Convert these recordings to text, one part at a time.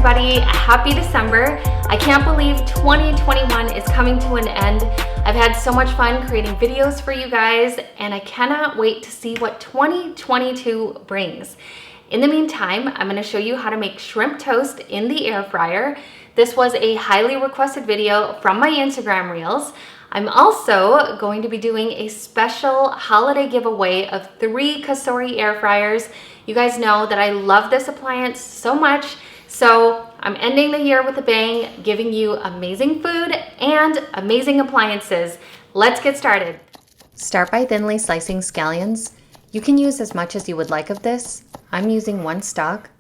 everybody. Happy December. I can't believe 2021 is coming to an end. I've had so much fun creating videos for you guys, and I cannot wait to see what 2022 brings. In the meantime, I'm going to show you how to make shrimp toast in the air fryer. This was a highly requested video from my Instagram reels. I'm also going to be doing a special holiday giveaway of 3 Cosori air fryers. You guys know that I love this appliance so much, so I'm ending the year with a bang, giving you amazing food and amazing appliances. Let's get started. Start by thinly slicing scallions. You can use as much as you would like of this. I'm using 1 stalk.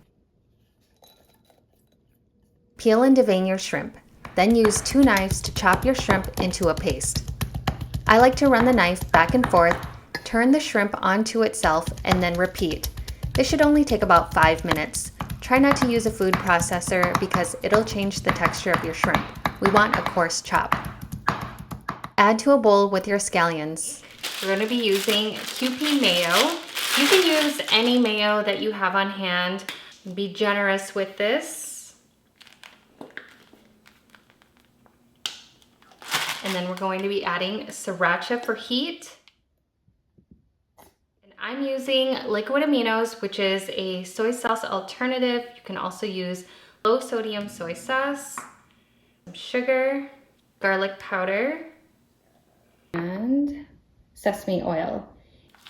Peel and devein your shrimp. Then use 2 knives to chop your shrimp into a paste. I like to run the knife back and forth, turn the shrimp onto itself, and then repeat. This should only take about 5 minutes. Try not to use a food processor because it'll change the texture of your shrimp. We want a coarse chop. Add to a bowl with your scallions. We're going to be using kewpie mayo. You can use any mayo that you have on hand. Be generous with this. And then we're going to be adding sriracha for heat. And I'm using liquid aminos, which is a soy sauce alternative. You can also use low sodium soy sauce, some sugar, garlic powder, and sesame oil.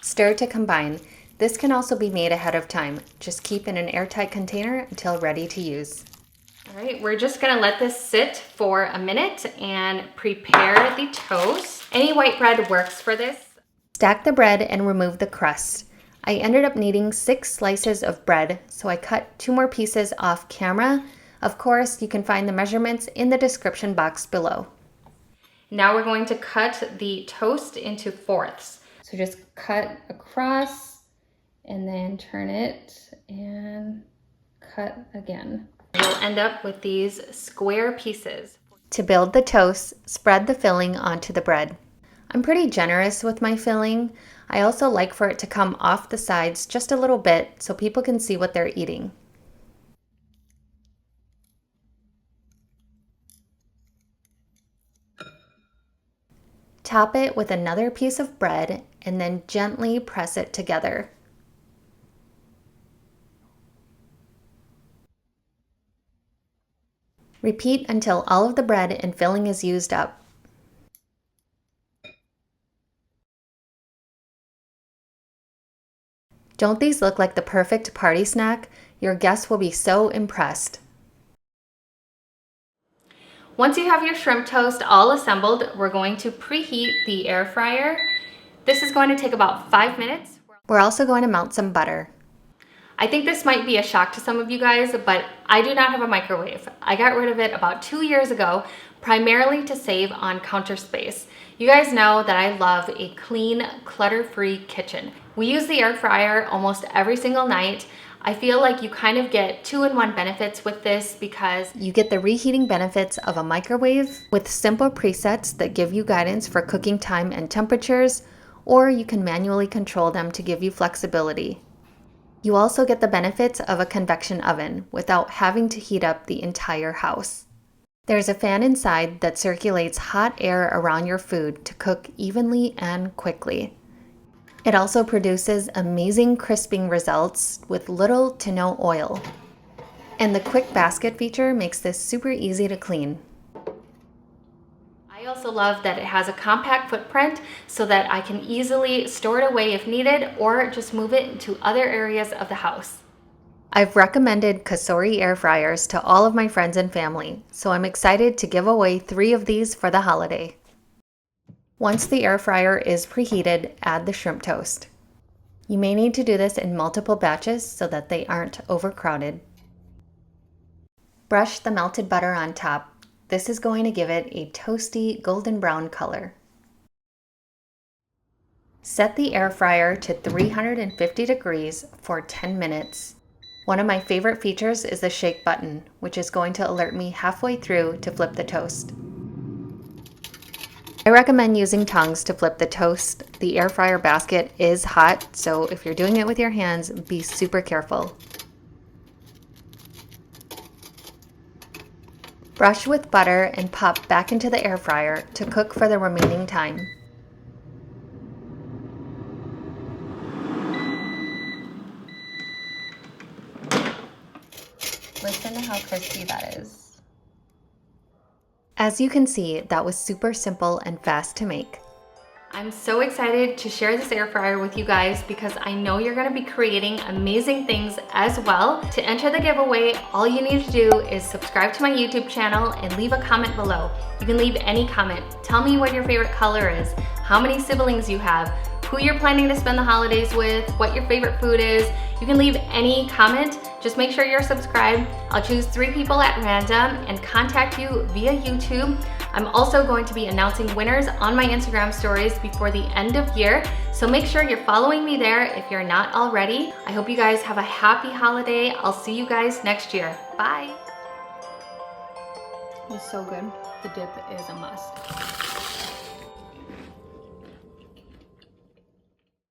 Stir to combine. This can also be made ahead of time. Just keep in an airtight container until ready to use. All right, we're just gonna let this sit for a minute and prepare the toast. Any white bread works for this. Stack the bread and remove the crust. I ended up needing 6 slices of bread, so I cut 2 more pieces off camera. Of course, you can find the measurements in the description box below. Now we're going to cut the toast into fourths. So just cut across and then turn it and cut again. You'll end up with these square pieces. To build the toast, spread the filling onto the bread. I'm pretty generous with my filling. I also like for it to come off the sides just a little bit so people can see what they're eating. Top it with another piece of bread and then gently press it together. Repeat until all of the bread and filling is used up. Don't these look like the perfect party snack? Your guests will be so impressed. Once you have your shrimp toast all assembled, we're going to preheat the air fryer. This is going to take about 5 minutes. We're also going to melt some butter. I think this might be a shock to some of you guys, but I do not have a microwave. I got rid of it about 2 years ago, primarily to save on counter space. You guys know that I love a clean, clutter-free kitchen. We use the air fryer almost every single night. I feel like you kind of get 2-in-1 benefits with this because you get the reheating benefits of a microwave with simple presets that give you guidance for cooking time and temperatures, or you can manually control them to give you flexibility. You also get the benefits of a convection oven without having to heat up the entire house. There's a fan inside that circulates hot air around your food to cook evenly and quickly. It also produces amazing crisping results with little to no oil. And the quick basket feature makes this super easy to clean. I also love that it has a compact footprint so that I can easily store it away if needed or just move it into other areas of the house. I've recommended Cosori air fryers to all of my friends and family, so I'm excited to give away 3 of these for the holiday. Once the air fryer is preheated, add the shrimp toast. You may need to do this in multiple batches so that they aren't overcrowded. Brush the melted butter on top. This is going to give it a toasty golden brown color. Set the air fryer to 350 degrees for 10 minutes. One of my favorite features is the shake button, which is going to alert me halfway through to flip the toast. I recommend using tongs to flip the toast. The air fryer basket is hot, so if you're doing it with your hands, be super careful. Brush with butter and pop back into the air fryer to cook for the remaining time. Listen to how crispy that is. As you can see, that was super simple and fast to make. I'm so excited to share this air fryer with you guys because I know you're gonna be creating amazing things as well. To enter the giveaway, all you need to do is subscribe to my YouTube channel and leave a comment below. You can leave any comment. Tell me what your favorite color is, how many siblings you have, who you're planning to spend the holidays with, what your favorite food is. You can leave any comment. Just make sure you're subscribed. I'll choose 3 people at random and contact you via YouTube. I'm also going to be announcing winners on my Instagram stories before the end of year, so make sure you're following me there if you're not already. I hope you guys have a happy holiday. I'll see you guys next year. Bye. It's so good. The dip is a must.